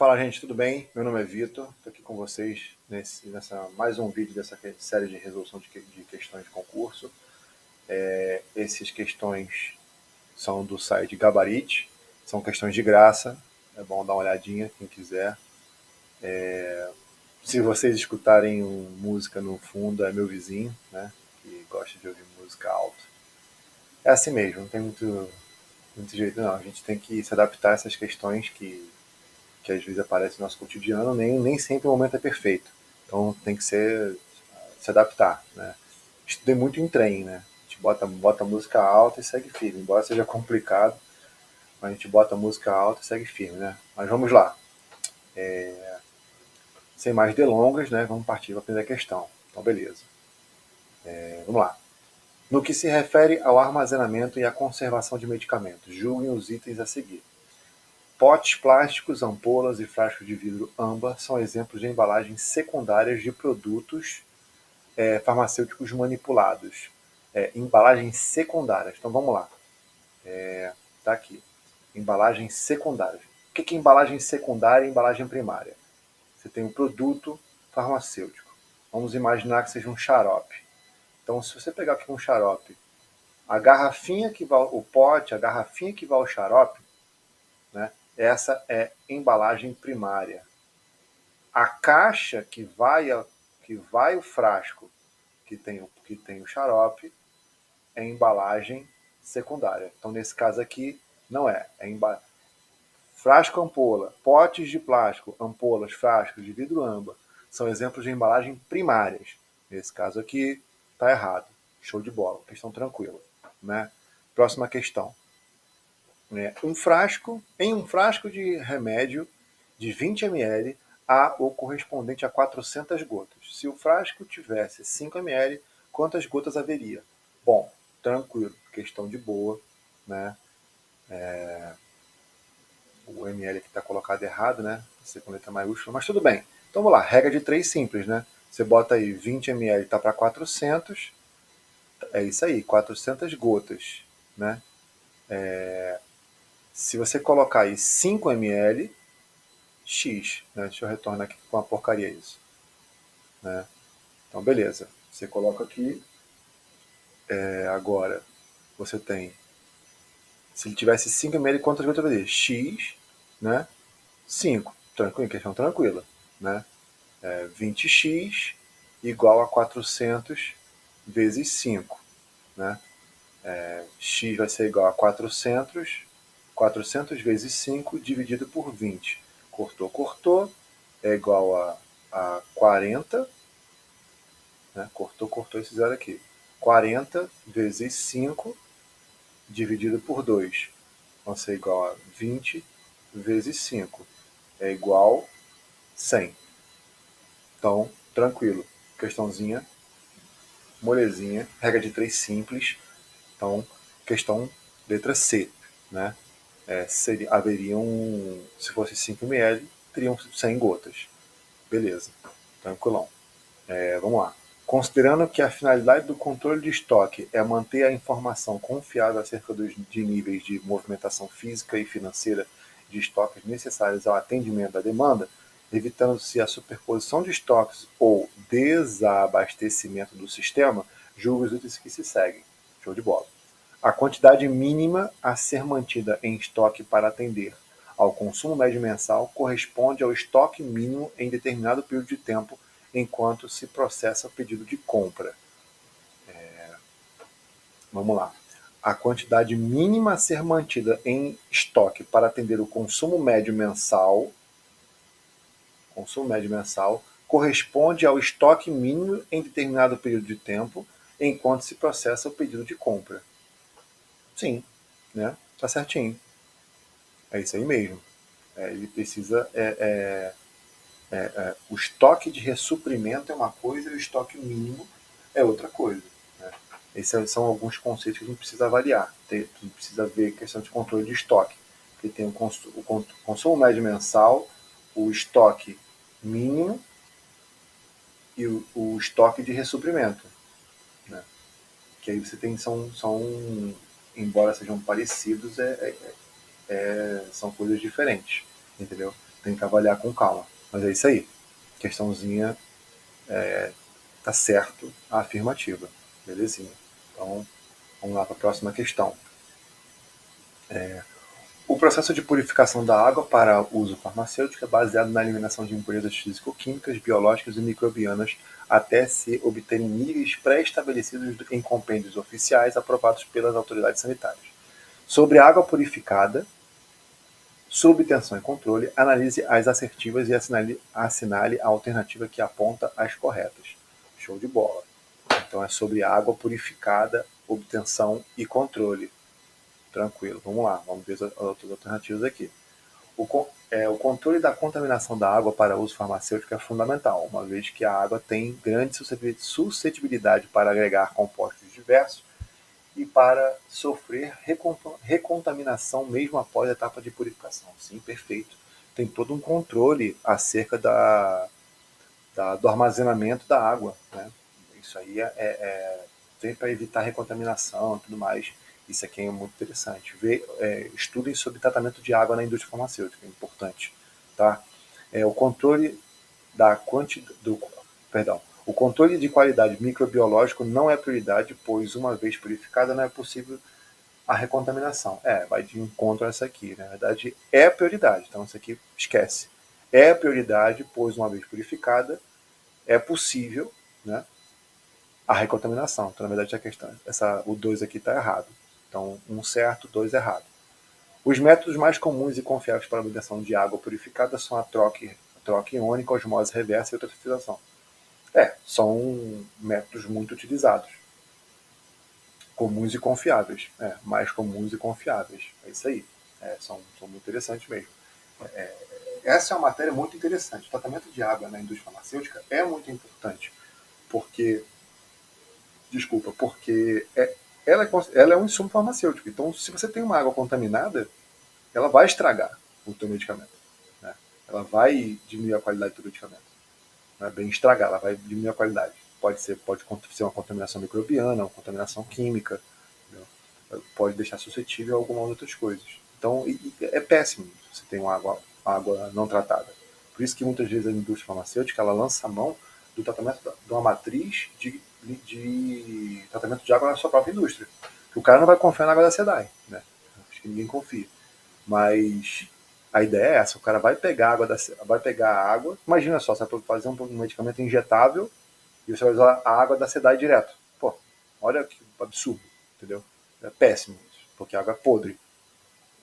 Fala, gente, tudo bem? Meu nome é Vitor, estou aqui com vocês nessa mais um vídeo dessa série de resolução de questões de concurso. Essas questões são do site Gabarit, são questões de graça, é bom dar uma olhadinha, quem quiser. Se vocês escutarem música no fundo, é meu vizinho, né, que gosta de ouvir música alta. É assim mesmo, não tem muito jeito não, a gente tem que se adaptar a essas questões que às vezes aparece no nosso cotidiano, nem sempre o momento é perfeito. Então tem que se adaptar, né? Estudei muito em trem, né? A gente bota música alta e segue firme. Embora seja complicado, mas a gente bota música alta e segue firme, né? Mas vamos lá. Sem mais delongas, né? Vamos partir para a primeira questão. Então, beleza. Vamos lá. No que se refere ao armazenamento e à conservação de medicamentos, julguem os itens a seguir. Potes plásticos, ampolas e frascos de vidro âmbar são exemplos de embalagens secundárias de produtos farmacêuticos manipulados. Embalagens secundárias. Então vamos lá. Tá aqui. Embalagens secundárias. O que é embalagem secundária e embalagem primária? Você tem um produto farmacêutico. Vamos imaginar que seja um xarope. Então, se você pegar aqui um xarope, a garrafinha que vai, o pote, a garrafinha que vai ao xarope, né? Essa é embalagem primária. A caixa que vai o frasco que tem o xarope é embalagem secundária. Então, nesse caso aqui, não frasco ampola, potes de plástico, ampolas, frascos de vidro âmbar são exemplos de embalagem primárias. Nesse caso aqui, está errado. Show de bola. Questão tranquila, né? Próxima questão. Em um frasco de remédio de 20 ml, há o correspondente a 400 gotas. Se o frasco tivesse 5 ml, quantas gotas haveria? Bom, tranquilo, questão de boa, né? O ml aqui está colocado errado, né? C com letra maiúscula, mas tudo bem. Então vamos lá, regra de 3 simples, né? Você bota aí 20 ml, está para 400, é isso aí, 400 gotas, né? Se você colocar aí 5 ml, X, né? Deixa eu retornar aqui com uma porcaria isso, né? Então beleza, você coloca aqui, agora você tem, se ele tivesse 5 ml, quantas gotas vai ter? X, né? 5, tranquilo, questão tranquila, né? 20x igual a 400 vezes 5, né? X vai ser igual a 400 vezes 5 dividido por 20. Cortou, é igual a 40, né? Cortou esse zero aqui. 40 vezes 5 dividido por 2 vai ser igual a 20 vezes 5. É igual a 100. Então, tranquilo. Questãozinha, molezinha, regra de 3 simples. Então, questão letra C, né? Haveriam, se fosse 5 ml, teriam 100 gotas. Beleza, tranquilão. Vamos lá. Considerando que a finalidade do controle de estoque é manter a informação confiável acerca de níveis de movimentação física e financeira de estoques necessários ao atendimento da demanda, evitando-se a superposição de estoques ou desabastecimento do sistema, julgue os itens que se seguem. Show de bola. A quantidade mínima a ser mantida em estoque para atender ao consumo médio mensal corresponde ao estoque mínimo em determinado período de tempo enquanto se processa o pedido de compra. Vamos lá. A quantidade mínima a ser mantida em estoque para atender o consumo médio mensal corresponde ao estoque mínimo em determinado período de tempo enquanto se processa o pedido de compra. Sim, né? Tá certinho. É isso aí mesmo. Ele precisa. O estoque de ressuprimento é uma coisa e o estoque mínimo é outra coisa. Né? Esses são alguns conceitos que a gente precisa avaliar. A gente precisa ver questão de controle de estoque. Porque tem o consumo médio mensal, o estoque mínimo e o estoque de ressuprimento. Né? Que aí você tem, embora sejam parecidos, são coisas diferentes. Entendeu? Tem que avaliar com calma. Mas é isso aí. Questãozinha tá certo a afirmativa. Belezinha. Então, vamos lá para a próxima questão. O processo de purificação da água para uso farmacêutico é baseado na eliminação de impurezas físico-químicas, biológicas e microbianas até se obterem níveis pré-estabelecidos em compêndios oficiais aprovados pelas autoridades sanitárias. Sobre a água purificada, sob tensão e controle, analise as assertivas e assinale a alternativa que aponta as corretas. Show de bola. Então é sobre água purificada, obtenção e controle. Tranquilo, vamos lá, vamos ver as outras alternativas aqui. O controle da contaminação da água para uso farmacêutico é fundamental, uma vez que a água tem grande suscetibilidade para agregar compostos diversos e para sofrer recontaminação mesmo após a etapa de purificação. Sim, perfeito. Tem todo um controle acerca do armazenamento da água, né? Isso aí tem para evitar recontaminação e tudo mais. Isso aqui é muito interessante. Estudem sobre tratamento de água na indústria farmacêutica, é importante. Tá? O controle da quantidade. Perdão. O controle de qualidade microbiológico não é prioridade, pois uma vez purificada não é possível a recontaminação. Vai de encontro a essa aqui. Na verdade, é prioridade. Então, isso aqui esquece. É prioridade, pois uma vez purificada, é possível, né, a recontaminação. Então, na verdade, a questão, o 2 aqui está errado. Então, 1 certo, 2 errado. Os métodos mais comuns e confiáveis para a obtenção de água purificada são a troca iônica, osmose reversa e eutrofização. São métodos muito utilizados. Comuns e confiáveis. Mais comuns e confiáveis. É isso aí. São muito interessantes mesmo. Essa é uma matéria muito interessante. O tratamento de água na indústria farmacêutica é muito importante. Porque ela é um insumo farmacêutico. Então, se você tem uma água contaminada, ela vai estragar o teu medicamento. Né? Ela vai diminuir a qualidade do teu medicamento. Não é bem estragar, ela vai diminuir a qualidade. Pode ser uma contaminação microbiana, uma contaminação química, entendeu? Pode deixar suscetível a algumas outras coisas. Então, é péssimo se você tem uma água não tratada. Por isso que muitas vezes a indústria farmacêutica ela lança a mão do tratamento de uma matriz de tratamento de água na sua própria indústria. Que o cara não vai confiar na água da SEDAI, né? Acho que ninguém confia. Mas a ideia é essa, o cara vai pegar a água, imagina só, você vai fazer um medicamento injetável e você vai usar a água da SEDAI direto. Pô, olha que absurdo, entendeu? É péssimo isso, porque a água é podre.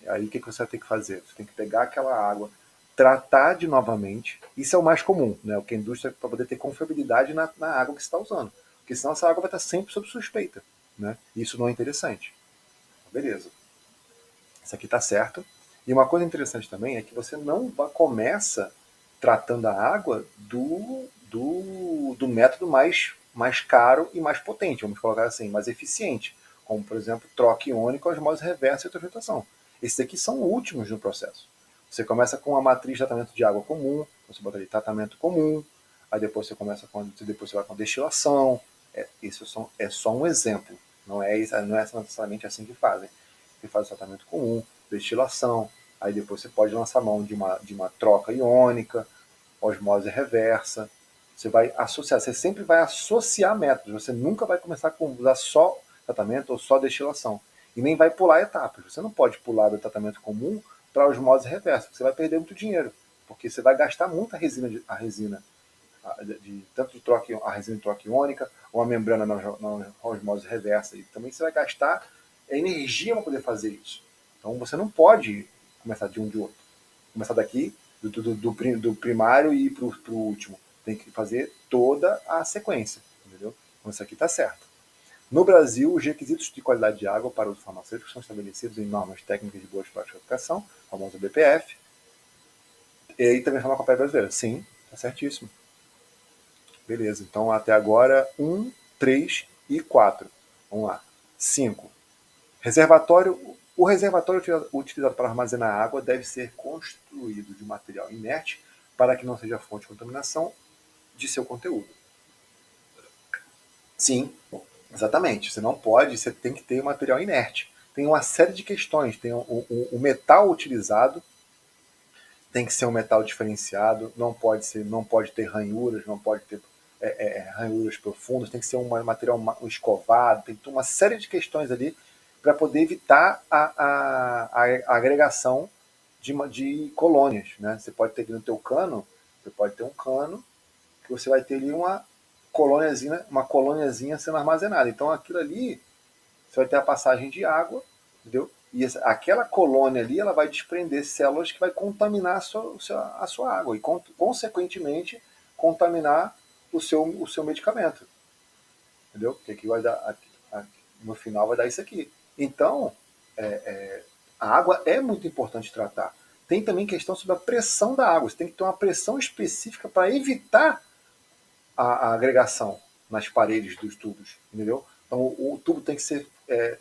E aí o que você vai ter que fazer? Você tem que pegar aquela água, tratar de novamente, isso é o mais comum, né? O que a indústria, para poder ter confiabilidade na água que você está usando. Porque senão essa água vai estar sempre sob suspeita, né? Isso não é interessante. Beleza. Isso aqui está certo. E uma coisa interessante também é que você não começa tratando a água do método mais caro e mais potente, vamos colocar assim, mais eficiente, como, por exemplo, troca iônica, osmose reversa e eutrofiltração. Esses aqui são últimos no processo. Você começa com a matriz de tratamento de água comum, você bota ali tratamento comum, aí depois depois você vai com destilação. Isso é só um exemplo, não é necessariamente assim que fazem. Você faz o tratamento comum, destilação, aí depois você pode lançar mão de uma troca iônica, osmose reversa. Você vai associar, você sempre vai associar métodos, você nunca vai começar a usar só tratamento ou só destilação. E nem vai pular etapas. Você não pode pular do tratamento comum para a osmose reversa, você vai perder muito dinheiro, porque você vai gastar muito a resina, tanto a resina de troca iônica ou a membrana na osmose reversa. E também você vai gastar energia para poder fazer isso. Então você não pode começar de um de outro. Começar daqui, do primário e ir para o último. Tem que fazer toda a sequência. Entendeu? Então isso aqui está certo. No Brasil, os requisitos de qualidade de água para uso farmacêutico são estabelecidos em normas técnicas de boas práticas de aplicação, famosa BPF, e também farmacopéia brasileira. Sim, está certíssimo. Beleza, então até agora 1, 3 e 4. Vamos lá. 5. O reservatório utilizado para armazenar água deve ser construído de material inerte para que não seja fonte de contaminação de seu conteúdo. Sim, exatamente. Você tem que ter material inerte. Tem uma série de questões. Tem o metal utilizado, tem que ser um metal diferenciado, não pode ter ranhuras, não pode ter ranhuras profundas, tem que ser um material escovado, tem uma série de questões ali para poder evitar a agregação de colônias, né? Você pode ter aqui no teu cano, você pode ter um cano que você vai ter ali uma colôniazinha sendo armazenada. Então aquilo ali, você vai ter a passagem de água, entendeu? E aquela colônia ali, ela vai desprender células que vai contaminar a sua água e, consequentemente, contaminar o seu medicamento, entendeu? Porque aqui vai dar, no final vai dar isso aqui. Então, a água é muito importante tratar. Tem também questão sobre a pressão da água. Você tem que ter uma pressão específica para evitar a agregação nas paredes dos tubos, entendeu? Então o tubo tem que ser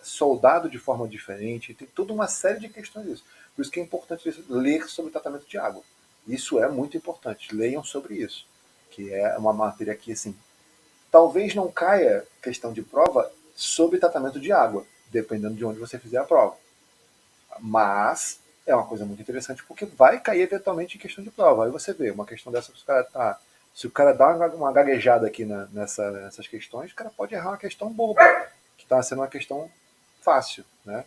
soldado de forma diferente, tem toda uma série de questões disso. Por isso que é importante ler sobre o tratamento de água. Isso é muito importante, leiam sobre isso, que é uma matéria que, assim, talvez não caia questão de prova sobre tratamento de água, dependendo de onde você fizer a prova. Mas é uma coisa muito interessante porque vai cair eventualmente em questão de prova. Aí você vê uma questão dessa, se o cara dá uma gaguejada aqui nessas questões, o cara pode errar uma questão boba, que está sendo uma questão fácil, né?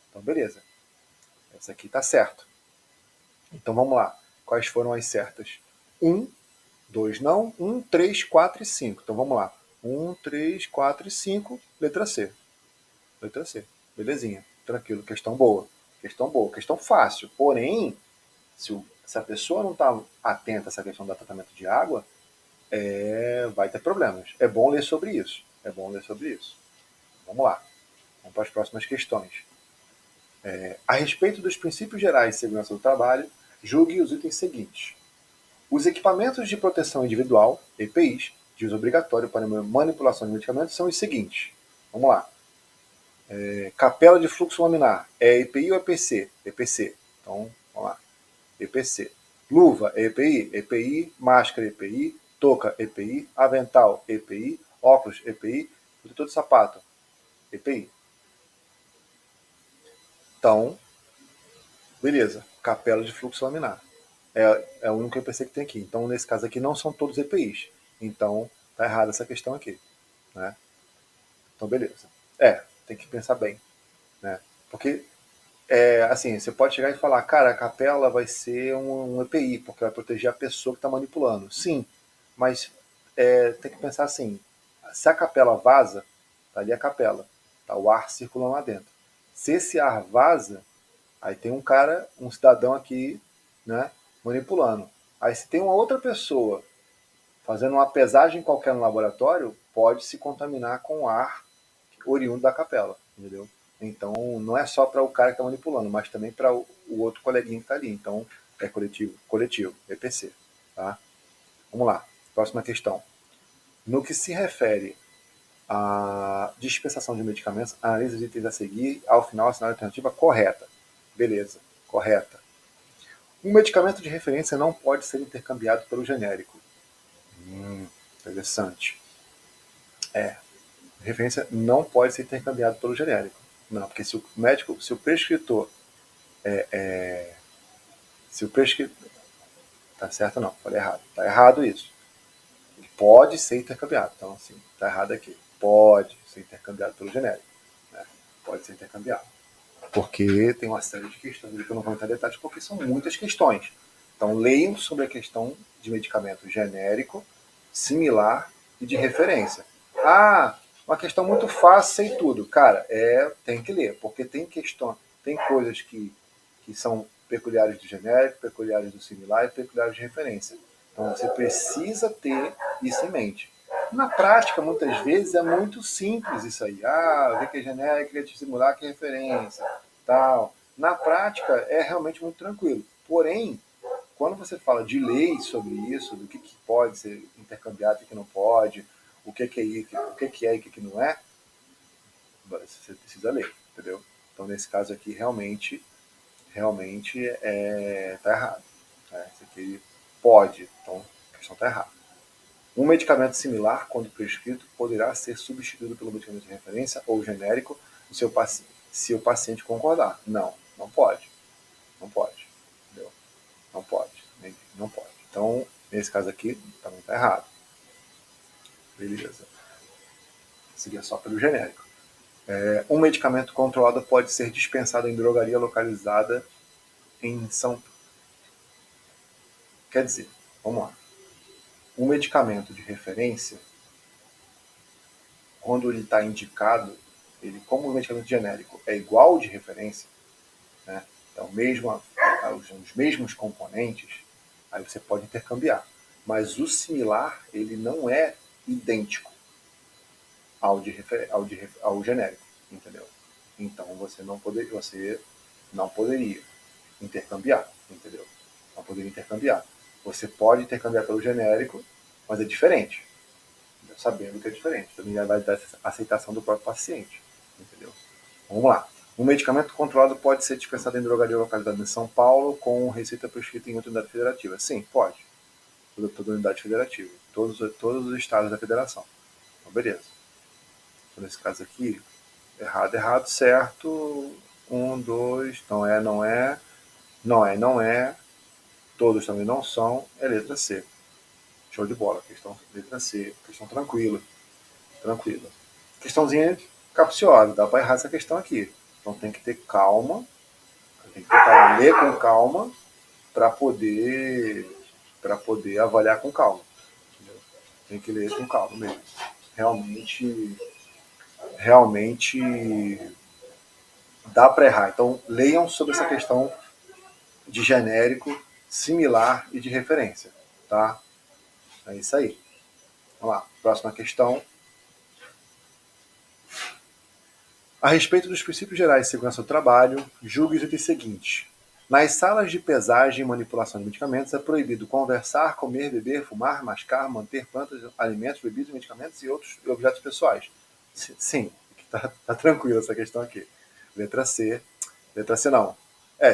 Então, beleza. Essa aqui está certo. Então, vamos lá. Quais foram as certas? 1, 2 não, 1, 3, 4 e 5. Então, vamos lá. 1, 3, 4 e 5, letra C. Letra C. Belezinha. Tranquilo. Questão boa. Questão boa. Questão fácil. Porém, se a pessoa não está atenta a essa questão do tratamento de água, vai ter problemas. É bom ler sobre isso. É bom ler sobre isso. Vamos lá. Vamos para as próximas questões. A respeito dos princípios gerais de segurança do trabalho, julgue os itens seguintes. Os equipamentos de proteção individual, EPIs, de uso obrigatório para manipulação de medicamentos são os seguintes. Vamos lá. Capela de fluxo laminar, é EPI ou EPC? EPC. Então, vamos lá. EPC. Luva, EPI? EPI. Máscara, EPI. Touca, EPI. Avental, EPI. Óculos, EPI. Protetor de sapato, EPI. Então, beleza. Capela de fluxo laminar. É o único EPC que tem aqui. Então, nesse caso aqui, não são todos EPIs. Então, tá errada essa questão aqui, né? Então, beleza. Tem que pensar bem, né? Porque, assim, você pode chegar e falar, cara, a capela vai ser um EPI, porque vai proteger a pessoa que está manipulando. Sim, mas tem que pensar assim, se a capela vaza, tá ali a capela, tá o ar circulando lá dentro. Se esse ar vaza, aí tem um cidadão aqui, né, manipulando. Aí se tem uma outra pessoa fazendo uma pesagem qualquer no laboratório, pode se contaminar com o ar oriundo da capela, entendeu? Então não é só para o cara que está manipulando, mas também para o outro coleguinha que está ali. Então é coletivo, EPC. Tá? Vamos lá, próxima questão. No que se refere à dispensação de medicamentos, analise os itens a seguir, ao final assinar a alternativa correta. Beleza, correta. Um medicamento de referência não pode ser intercambiado pelo genérico. Interessante. Referência não pode ser intercambiado pelo genérico. Não, porque se o prescritor se o prescritor. Tá certo não, falei errado. Tá errado isso. Ele pode ser intercambiado. Então, assim, tá errado aqui. Pode ser intercambiado pelo genérico. Né? Pode ser intercambiado. Porque tem uma série de questões que eu não vou entrar em detalhes, porque são muitas questões. Então, leiam sobre a questão de medicamento genérico, similar e de referência. Ah, uma questão muito fácil, sei tudo. Cara, tem que ler, porque tem coisas que são peculiares do genérico, peculiares do similar e peculiares de referência. Então, você precisa ter isso em mente. Na prática, muitas vezes, é muito simples isso aí. O que é genérico, o que é similar, o que é referência, tal. Na prática, é realmente muito tranquilo. Porém, quando você fala de lei sobre isso, do que pode ser intercambiado e o que não pode, o que é e o que não é, você precisa ler, entendeu? Então, nesse caso aqui, realmente está errado. Isso aqui pode, então a questão está errada. Um medicamento similar, quando prescrito, poderá ser substituído pelo medicamento de referência ou genérico se o paciente concordar. Não pode. Não pode. Entendeu? Não pode. Não pode. Então, nesse caso aqui, também está errado. Beleza. Seria só pelo genérico. Um medicamento controlado pode ser dispensado em drogaria localizada em São... Quer dizer, vamos lá. Um medicamento de referência, quando ele está indicado, ele, como o medicamento genérico é igual de referência, né? Então, os mesmos componentes, aí você pode intercambiar. Mas o similar, ele não é idêntico ao genérico, entendeu? Então, você não poderia intercambiar, entendeu? Não poderia intercambiar. Você pode intercambiar pelo genérico, mas é diferente, sabendo que é diferente. Também vai dar aceitação do próprio paciente, entendeu? Vamos lá. Um medicamento controlado pode ser dispensado em drogaria localizada em São Paulo com receita prescrita em outra unidade federativa? Sim, pode. Toda unidade federativa. Todos os estados da federação. Então, beleza. Então, nesse caso aqui, errado, certo. 1, 2, não é, não é. Não é, não é. Todos também não são. É letra C. Show de bola. Questão letra C. Questão tranquila. Tranquila. Questãozinha capciosa. Dá para errar essa questão aqui. Então tem que ter calma. Tem que tentar ler com calma para poder avaliar com calma. Entendeu? Tem que ler com calma mesmo. Realmente dá para errar. Então leiam sobre essa questão de genérico, similar e de referência, tá? É isso aí. Vamos lá, próxima questão. A respeito dos princípios gerais de segurança do trabalho, julgue os itens seguintes. Nas salas de pesagem e manipulação de medicamentos é proibido conversar, comer, beber, fumar, mascar, manter plantas, alimentos, bebidas, medicamentos e outros objetos pessoais. Sim, tá tranquila essa questão aqui. Letra C. Letra C não.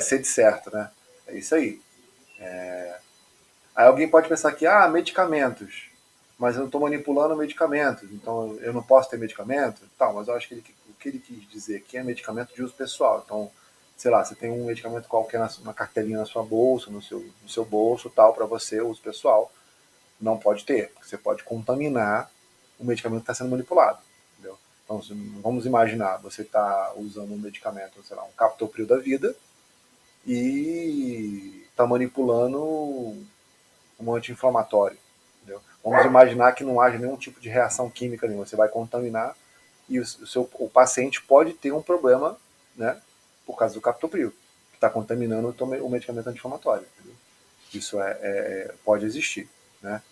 C de certo, né? É isso aí. Aí alguém pode pensar que, medicamentos. Mas eu não estou manipulando medicamentos, então eu não posso ter medicamento? Tá, mas eu acho que o que ele quis dizer aqui é medicamento de uso pessoal. Então, sei lá, você tem um medicamento qualquer uma cartelinha na sua bolsa, no seu bolso, tal, para você, uso pessoal. Não pode ter, porque você pode contaminar o medicamento que está sendo manipulado. Entendeu? Então, vamos imaginar, você está usando um medicamento, sei lá, um captopril da vida, e está manipulando um anti-inflamatório. Entendeu? Vamos imaginar que não haja nenhum tipo de reação química nenhuma. Você vai contaminar e o paciente pode ter um problema, né, por causa do captopril, que está contaminando o medicamento anti-inflamatório. Entendeu? Isso pode existir. Né?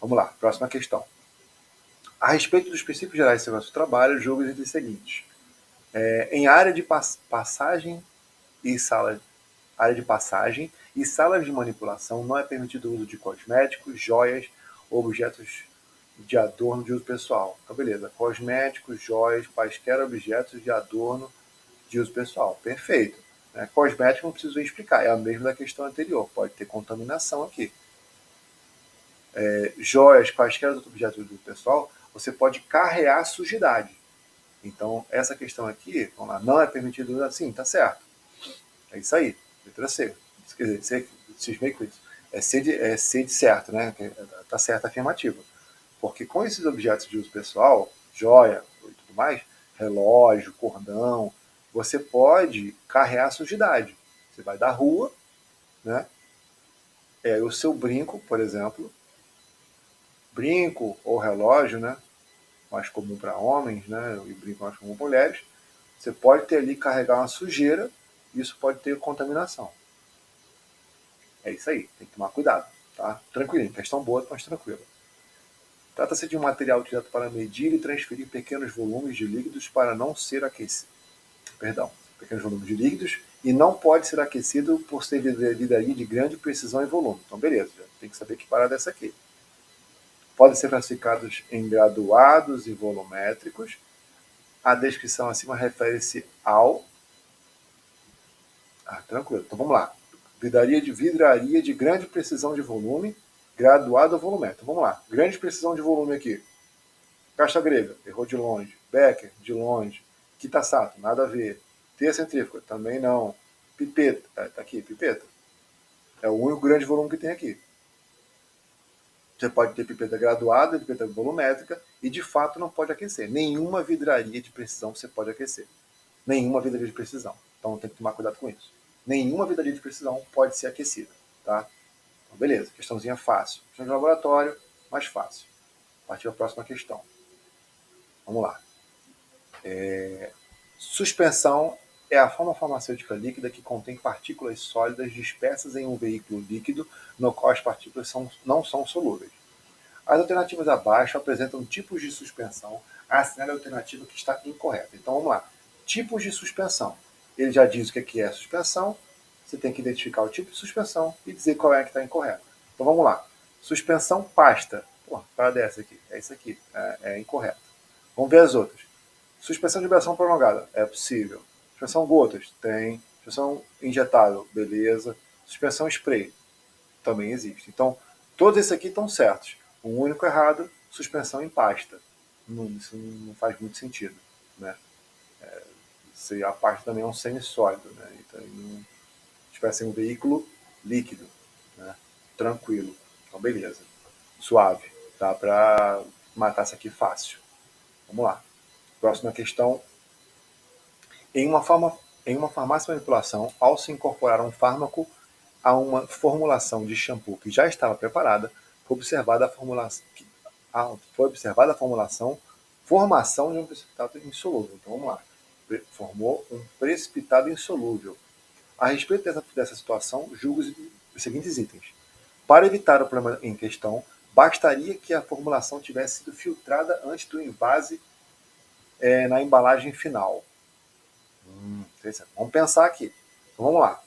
Vamos lá, próxima questão. A respeito dos princípios gerais de segurança do trabalho, julgue os itens seguintes. Em área de passagem e salas de manipulação não é permitido o uso de cosméticos, joias ou objetos de adorno de uso pessoal. Então, beleza. Cosméticos, joias, quaisquer objetos de adorno de uso pessoal. Perfeito. Cosmético não preciso explicar, é a mesma da questão anterior. Pode ter contaminação aqui. Joias, quaisquer outros objetos de uso pessoal, você pode carrear sujidade. Então, essa questão aqui, vamos lá, não é permitido usar assim, tá certo. É isso aí, letra C. Quer dizer, cismei com isso. É C de certo, né? Tá certo a afirmativa. Porque com esses objetos de uso pessoal, joia e tudo mais, relógio, cordão, você pode carregar a sujidade. Você vai da rua, né? O seu brinco, por exemplo, brinco ou relógio, né? Mais comum para homens, né? E brinco mais comum para mulheres. Você pode ter ali carregar uma sujeira, e isso pode ter contaminação. É isso aí, tem que tomar cuidado, tá? Tranquilinho, questão boa, mas tranquila. Trata-se de um material utilizado para medir e transferir pequenos volumes de líquidos para não ser aquecido. Pequenos volumes de líquidos e não pode ser aquecido por ser vidraria de grande precisão e volume. Então, beleza, já tem que saber que parada é essa aqui. Podem ser classificados em graduados e volumétricos. A descrição acima refere-se ao... tranquilo. Então, vamos lá. Vidraria de grande precisão de volume, graduado ou volumétrico. Vamos lá. Grande precisão de volume aqui. Caixa grega, errou de longe. Becker, de longe. Kitasato, nada a ver. Teia centrífuga, também não. Pipeta, tá aqui, pipeta. É o único grande volume que tem aqui. Você pode ter pipeta graduada, pipeta volumétrica, e de fato não pode aquecer. Nenhuma vidraria de precisão você pode aquecer. Nenhuma vidraria de precisão. Então tem que tomar cuidado com isso. Nenhuma vidraria de precisão pode ser aquecida. Tá? Então, beleza, questãozinha fácil. Questão de laboratório, mais fácil. Partir para a próxima questão. Vamos lá. Suspensão é a forma farmacêutica líquida que contém partículas sólidas dispersas em um veículo líquido no qual as partículas não são solúveis. As alternativas abaixo apresentam tipos de suspensão. Assinale a alternativa que está incorreta. Então vamos lá. Tipos de suspensão. Ele já diz o que é suspensão. Você tem que identificar o tipo de suspensão e dizer qual é que está incorreta. Então vamos lá. Suspensão pasta. Pô, para dessa aqui. É isso aqui. É incorreto. Vamos ver as outras. Suspensão de vibração prolongada. É possível. Suspensão gotas. Tem. Suspensão injetável. Beleza. Suspensão spray. Também existe. Então, todos esses aqui estão certos. O único errado, suspensão em pasta. Isso não faz muito sentido. Né? A pasta também é um semissólido. Né? Então, não tivesse um veículo líquido. Né? Tranquilo. Então, beleza. Suave. Dá para matar isso aqui fácil. Vamos lá. Próxima questão. Em uma farmácia de manipulação, ao se incorporar um fármaco a uma formulação de shampoo que já estava preparada, foi observada a formação de um precipitado insolúvel. Então vamos lá. Formou um precipitado insolúvel. A respeito dessa situação, julgo os seguintes itens. Para evitar o problema em questão, bastaria que a formulação tivesse sido filtrada antes do invase na embalagem final. Vamos pensar aqui. Então, vamos lá.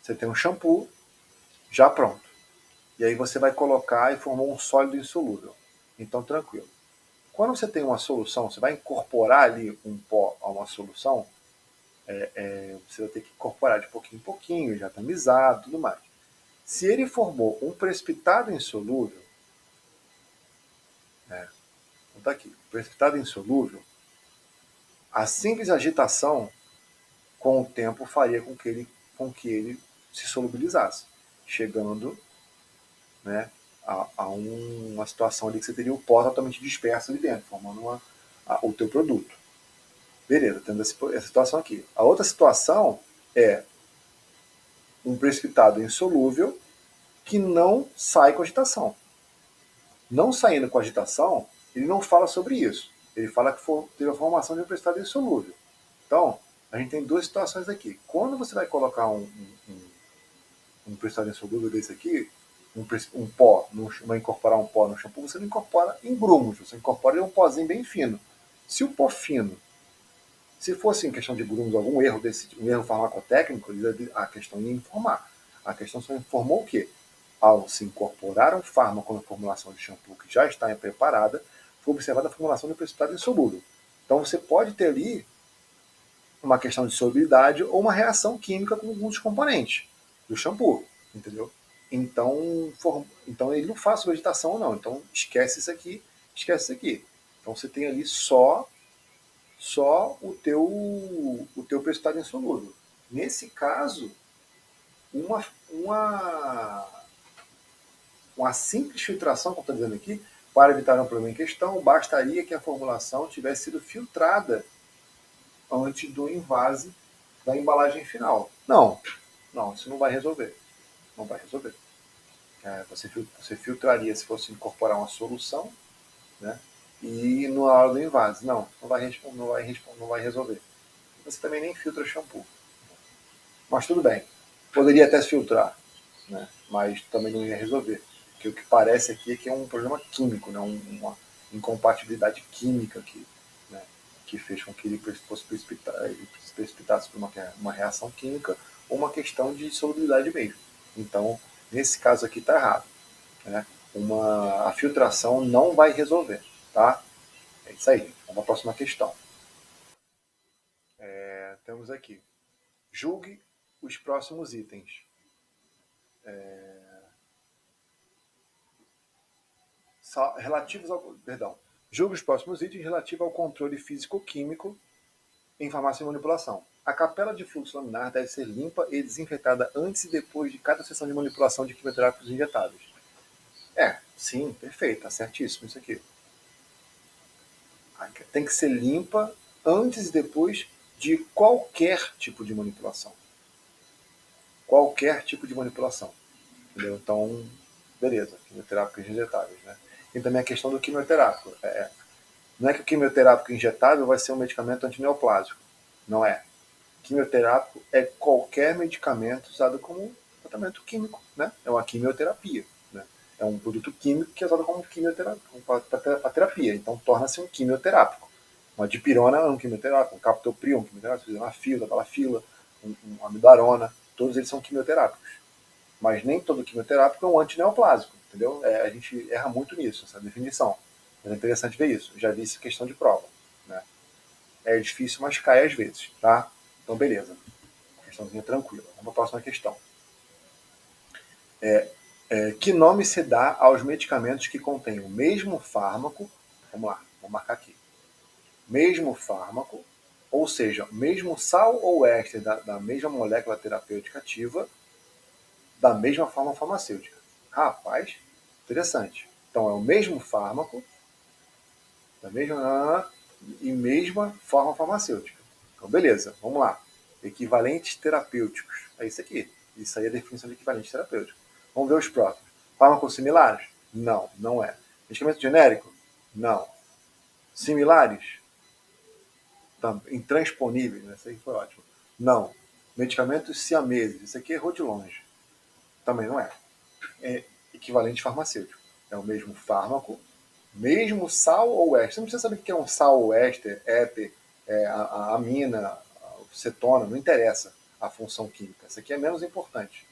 Você tem um shampoo já pronto. E aí você vai colocar e formou um sólido insolúvel. Então, tranquilo. Quando você tem uma solução, você vai incorporar ali um pó a uma solução, você vai ter que incorporar de pouquinho em pouquinho, já tamizado, tudo mais. Se ele formou um precipitado insolúvel, tá aqui, precipitado insolúvel, a simples agitação com o tempo faria com que ele se solubilizasse, chegando, né, a uma situação ali que você teria o pó totalmente disperso ali dentro, formando o teu produto. Beleza, tendo essa situação aqui. A outra situação é um precipitado insolúvel que não sai com agitação. Não saindo com agitação, ele não fala sobre isso. Ele fala que teve a formação de um precipitado insolúvel. Então, a gente tem duas situações aqui. Quando você vai colocar um precipitado insolúvel desse aqui, um pó, vai incorporar um pó no shampoo, você não incorpora em grumos, você incorpora em um pozinho bem fino. Se o pó fino, se fosse em questão de grumos, algum erro um erro farmacotécnico, a questão ia informar. A questão só informou o quê? Ao se incorporar um fármaco na formulação de shampoo que já está preparada, foi observada a formulação de um precipitado insolúvel. Então você pode ter ali uma questão de solubilidade ou uma reação química com alguns componentes do shampoo, entendeu? Então ele não faz vegetação ou não. Então esquece isso aqui, esquece isso aqui. Então você tem ali só o teu precipitado insolúvel. Nesse caso, uma simples filtração, como estou dizendo aqui, para evitar um problema em questão, bastaria que a formulação tivesse sido filtrada antes do invase da embalagem final. Não, isso não vai resolver. Não vai resolver. Você filtraria se fosse incorporar uma solução, né? E na hora do invase. Não vai resolver. Você também nem filtra shampoo. Mas tudo bem. Poderia até se filtrar, né? Mas também não ia resolver. Porque o que parece aqui é que é um problema químico, né? Uma incompatibilidade química aqui, né? Que fez com que ele fosse precipitasse por uma reação química ou uma questão de solubilidade mesmo. Então, nesse caso aqui está errado. Né? A filtração não vai resolver. Tá? É isso aí. Vamos para a próxima questão. Temos aqui. Julgue os próximos itens. Relativos ao. Perdão. Julgue os próximos itens relativos ao controle físico-químico em farmácia e manipulação. A capela de fluxo laminar deve ser limpa e desinfetada antes e depois de cada sessão de manipulação de quimioterápicos injetáveis. Sim, perfeito, tá certíssimo isso aqui. Tem que ser limpa antes e depois de qualquer tipo de manipulação. Qualquer tipo de manipulação. Entendeu? Então, beleza, quimioterápicos injetáveis, né? E também a questão do quimioterápico. Não é que o quimioterápico injetável vai ser um medicamento antineoplásico. Não é. Quimioterápico é qualquer medicamento usado como tratamento químico, né? É uma quimioterapia, né? É um produto químico que é usado como quimioterapia, para terapia. Então torna-se um quimioterápico. Uma dipirona é um quimioterápico, um captopril é um quimioterápico, uma fila, balafila, uma amidarona, todos eles são quimioterápicos. Mas nem todo quimioterápico é um antineoplásico, entendeu? A gente erra muito nisso, essa definição. Mas é interessante ver isso. Já vi isso em questão de prova, né? É difícil, mas cai às vezes, tá? Então, beleza. Questãozinha tranquila. Vamos para a próxima questão. Que nome se dá aos medicamentos que contêm o mesmo fármaco? Vamos lá, vou marcar aqui. Mesmo fármaco, ou seja, mesmo sal ou éster da mesma molécula terapêutica ativa, da mesma forma farmacêutica. Rapaz, interessante. Então, é o mesmo fármaco, da mesma e mesma forma farmacêutica. Então, beleza, vamos lá. Equivalentes terapêuticos. É isso aqui. Isso aí é a definição de equivalente terapêutico. Vamos ver os próximos. Fármacos similares? Não, não é. Medicamento genérico? Não. Similares? Intransponíveis? Isso aí foi ótimo. Não. Medicamentos siameses? Isso aqui errou de longe. Também não é. É equivalente farmacêutico. É o mesmo fármaco, mesmo sal ou éster. Você não precisa saber o que é um sal ou éster, éter, a amina, a cetona, não interessa a função química. Isso aqui é menos importante.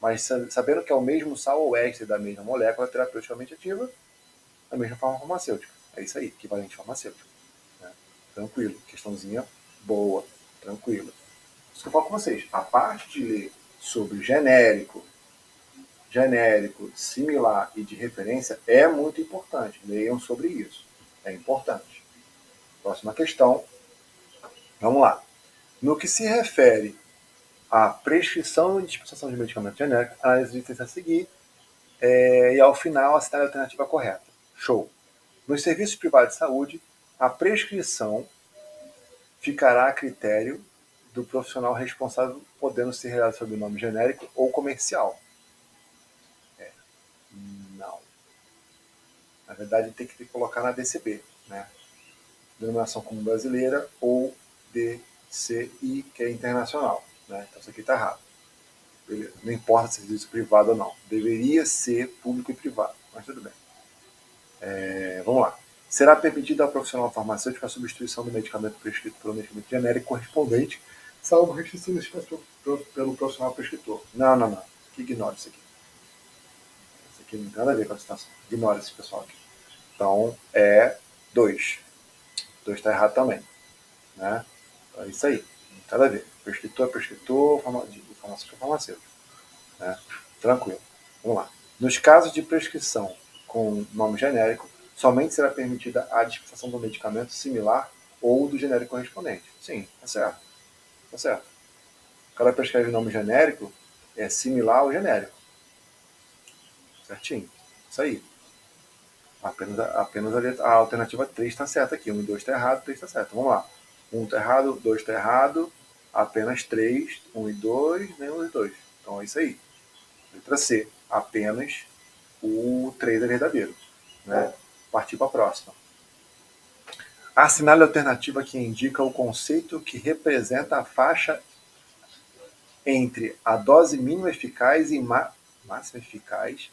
Mas sabendo que é o mesmo sal ou éster da mesma molécula terapeuticamente ativa, a mesma forma farmacêutica. É isso aí, equivalente farmacêutico. Né? Tranquilo, questãozinha boa, tranquila. Isso que eu falo com vocês. A parte de ler sobre genérico, similar e de referência é muito importante. Leiam sobre isso. É importante. Próxima questão. Vamos lá. No que se refere à prescrição e dispensação de medicamento genérico, a análise de a seguir e ao final assinale a alternativa correta. Show. Nos serviços privados de saúde, a prescrição ficará a critério do profissional responsável, podendo ser realizado sob o nome genérico ou comercial. Não. Na verdade, tem que colocar na DCB, né? Denominação comum brasileira, ou DCI, que é internacional. Né? Então isso aqui está errado. Beleza. Não importa se é serviço privado ou não. Deveria ser público e privado, mas tudo bem. Vamos lá. Será permitida ao profissional farmacêutico a substituição do medicamento prescrito pelo medicamento genérico correspondente, salvo restrições pelo profissional prescritor. Não, não, não. Ignore isso aqui. Isso aqui não tem nada a ver com a situação. Ignore esse pessoal aqui. Então, é 2. 2 está errado também. Né? É isso aí. Não tem nada a ver. Prescritor é prescritor, farmacêutico é farmacêutico. Né? Tranquilo. Vamos lá. Nos casos de prescrição com nome genérico, somente será permitida a dispensação do medicamento similar ou do genérico correspondente. Sim, tá certo. Tá certo. O cara prescreve nome genérico, é similar ao genérico. Certinho. Isso aí. Apenas a alternativa 3 está certa aqui. 1 e 2 está errado, 3 está certo. Vamos lá. 1 está errado, 2 está errado, apenas 3, 1 e 2, nem 1 e 2. Então é isso aí. Letra C. Apenas o 3 é verdadeiro. Né? Partir para a próxima. Assinale a alternativa que indica o conceito que representa a faixa entre a dose mínima eficaz e máxima eficaz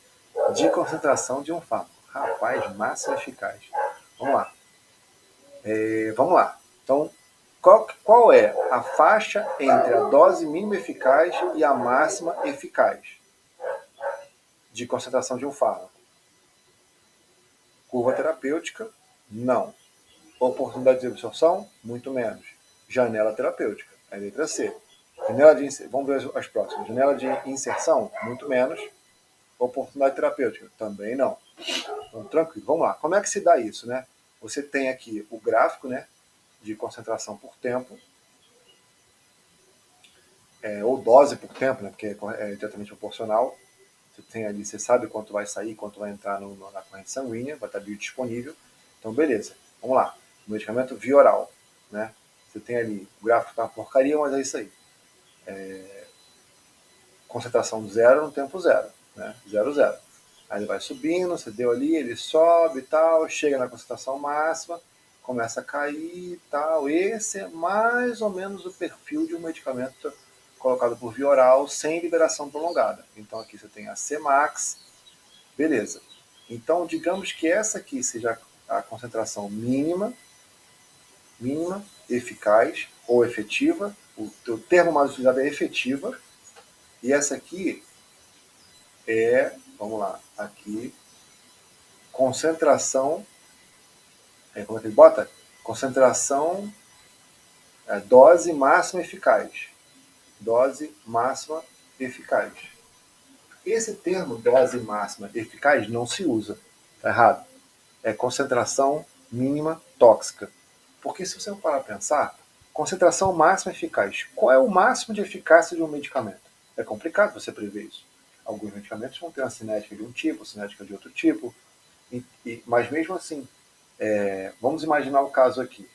de concentração de um fármaco. Rapaz, máxima eficaz. Vamos lá. Vamos lá. Então, qual é a faixa entre a dose mínima eficaz e a máxima eficaz de concentração de um fármaco? Curva terapêutica? Não. Oportunidade de absorção? Muito menos. Janela terapêutica? É a letra C. Vamos ver as próximas. Janela de inserção? Muito menos. Oportunidade terapêutica? Também não. Então, tranquilo. Vamos lá. Como é que se dá isso, né? Você tem aqui o gráfico, né, de concentração por tempo. ou dose por tempo, né, porque é diretamente proporcional. Você tem ali, você sabe quanto vai sair, quanto vai entrar na corrente sanguínea, vai estar biodisponível. Então, beleza. Vamos lá. O medicamento via oral, né? Você tem ali, o gráfico tá uma porcaria, mas é isso aí. Concentração zero no tempo zero, né? 0, 0. Aí ele vai subindo, você deu ali, ele sobe e tal, chega na concentração máxima, começa a cair e tal. Esse é mais ou menos o perfil de um medicamento colocado por via oral sem liberação prolongada. Então aqui você tem a Cmax, beleza. Então digamos que essa aqui seja a concentração mínima, eficaz ou efetiva. O termo mais utilizado é efetiva. E essa aqui vamos lá, aqui, concentração, como é que ele bota? Concentração, dose máxima eficaz. Dose máxima eficaz. Esse termo, dose máxima eficaz, não se usa. Está errado. É concentração mínima tóxica. Porque se você parar para pensar, concentração máxima eficaz. Qual é o máximo de eficácia de um medicamento? É complicado você prever isso. Alguns medicamentos vão ter uma cinética de um tipo, cinética de outro tipo, mas mesmo assim, vamos imaginar o caso aqui.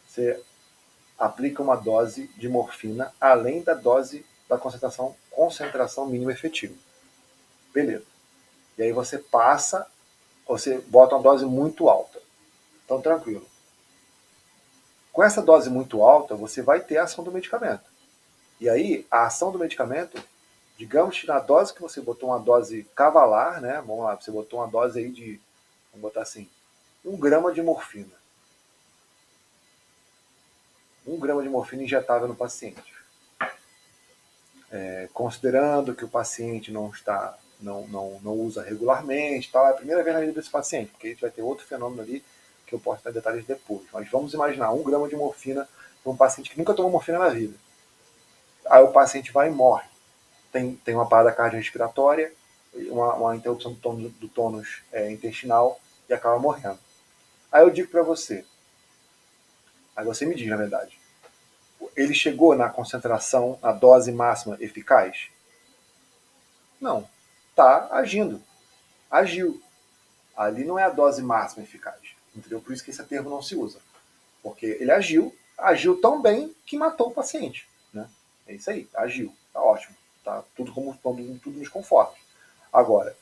Você aplica uma dose de morfina além da dose da concentração mínima efetiva. Beleza. E aí você bota uma dose muito alta. Então, tranquilo. Com essa dose muito alta, você vai ter a ação do medicamento. E aí, a ação do medicamento, digamos que na dose que você botou uma dose cavalar, né? Vamos lá, você botou uma dose aí de, vamos botar assim, 1 grama de morfina. 1 grama de morfina injetável no paciente. Considerando que o paciente não usa regularmente, tal, é a primeira vez na vida desse paciente, porque a gente vai ter outro fenômeno ali que eu posso dar detalhes depois. Mas vamos imaginar 1 grama de morfina para um paciente que nunca tomou morfina na vida. Aí o paciente vai e morre. Tem uma parada cardiorrespiratória, uma interrupção do tônus intestinal e acaba morrendo. Aí eu digo para você, aí você me diz na verdade, ele chegou na concentração, na dose máxima eficaz? Não. Está agindo. Agiu. Ali não é a dose máxima eficaz. Entendeu? Por isso que esse termo não se usa. Porque ele agiu tão bem que matou o paciente. Né? É isso aí, agiu. Tá ótimo. Tá tudo nos conformes. Agora,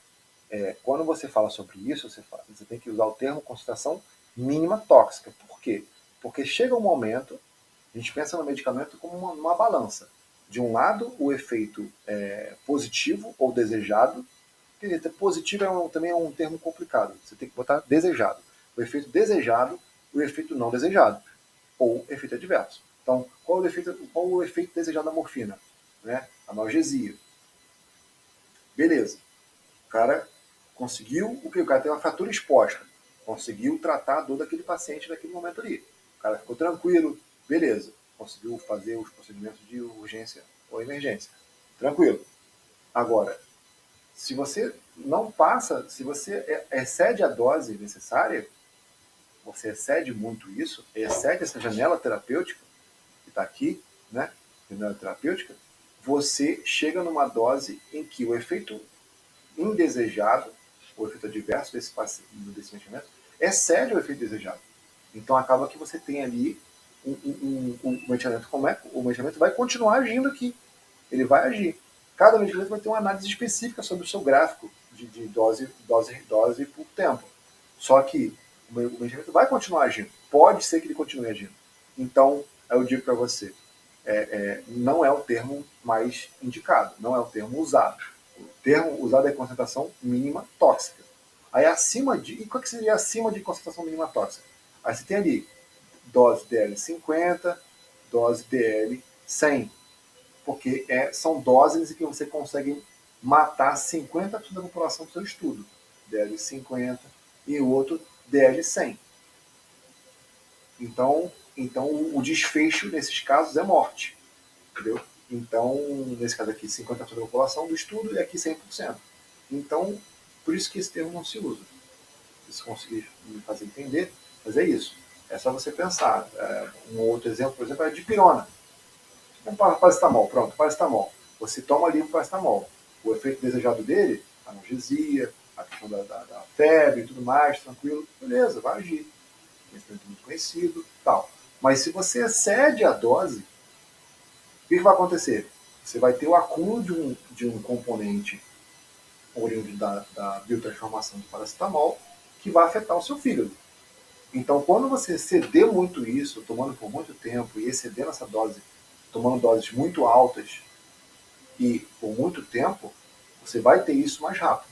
quando você fala sobre isso, você tem que usar o termo concentração mínima tóxica. Por quê? Porque chega um momento, a gente pensa no medicamento como uma balança. De um lado, o efeito positivo ou desejado. Positivo também é um termo complicado. Você tem que botar desejado. O efeito desejado e o efeito não desejado. Ou efeito adverso. Então, qual o efeito desejado da morfina? Né? Analgesia. Beleza. O cara conseguiu o que? O cara tem uma fratura exposta. Conseguiu tratar a dor daquele paciente naquele momento ali. O cara ficou tranquilo. Beleza. Conseguiu fazer os procedimentos de urgência ou emergência. Tranquilo. Agora, se você não passa, se você excede a dose necessária, você excede muito isso, excede essa janela terapêutica, que está aqui, né? Janela terapêutica, você chega numa dose em que o efeito indesejado, o efeito adverso desse medicamento, excede o efeito desejado. Então acaba que você tem ali um medicamento, o medicamento vai continuar agindo aqui. Ele vai agir. Cada medicamento vai ter uma análise específica sobre o seu gráfico de dose por tempo. Só que o medicamento vai continuar agindo. Pode ser que ele continue agindo. Então, eu digo para você, não é o termo mais indicado, não é o termo usado. O termo usado é concentração mínima tóxica. Aí e qual que seria acima de concentração mínima tóxica? Aí você tem ali dose DL 50, dose DL 100. Porque são doses em que você consegue matar 50% da população do seu estudo. DL 50 e o outro DL 100. Então o desfecho nesses casos é morte. Entendeu? Então, nesse caso aqui, 50% da população do estudo e aqui 100%. Então, por isso que esse termo não se usa. Se conseguir me fazer entender, mas é isso. É só você pensar. Um outro exemplo, por exemplo, é a dipirona. Um paracetamol, pronto, paracetamol. Você toma ali o paracetamol. O efeito desejado dele, a analgesia, a questão da febre e tudo mais, tranquilo, beleza, vai agir. Conhecimento muito conhecido, tal. Mas se você excede a dose, o que vai acontecer? Você vai ter o acúmulo de um componente oriundo da biotransformação do paracetamol que vai afetar o seu fígado. Então, quando você exceder muito isso, tomando por muito tempo e excedendo essa dose, tomando doses muito altas e por muito tempo, você vai ter isso mais rápido.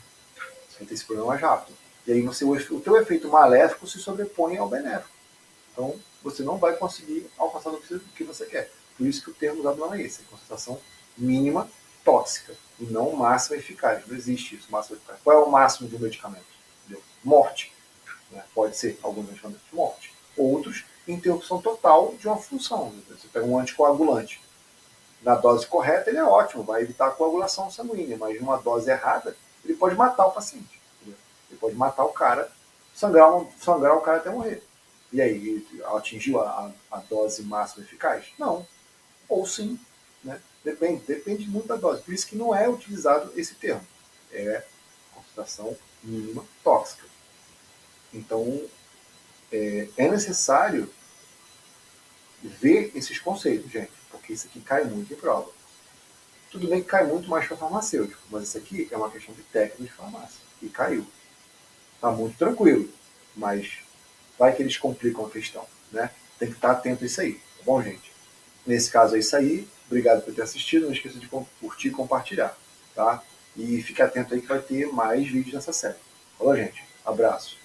Você vai ter esse problema mais rápido. E aí o teu efeito maléfico se sobrepõe ao benéfico. Então, você não vai conseguir alcançar o que você quer. Por isso que o termo usado não é esse, é concentração mínima tóxica, e não máxima eficaz. Não existe isso, máxima eficaz. Qual é o máximo de um medicamento? Entendeu? Morte. Né? Pode ser alguns medicamentos de morte. Outros, interrupção total de uma função. Você pega um anticoagulante. Na dose correta, ele é ótimo, vai evitar a coagulação sanguínea, mas numa dose errada, ele pode matar o paciente. Entendeu? Ele pode matar o cara, sangrar o cara até morrer. E aí, ele atingiu a dose máxima eficaz? Não. Ou sim. Né? Depende muito da dose. Por isso que não é utilizado esse termo. É concentração mínima tóxica. Então, é necessário ver esses conceitos, gente, porque isso aqui cai muito em prova. Tudo bem que cai muito mais para farmacêutico, mas isso aqui é uma questão de técnica de farmácia. E caiu. Está muito tranquilo, mas vai que eles complicam a questão, né? Tem que estar atento a isso aí, tá bom, gente? Nesse caso é isso aí. Obrigado por ter assistido. Não esqueça de curtir e compartilhar, tá? E fique atento aí que vai ter mais vídeos nessa série. Falou, gente. Abraço.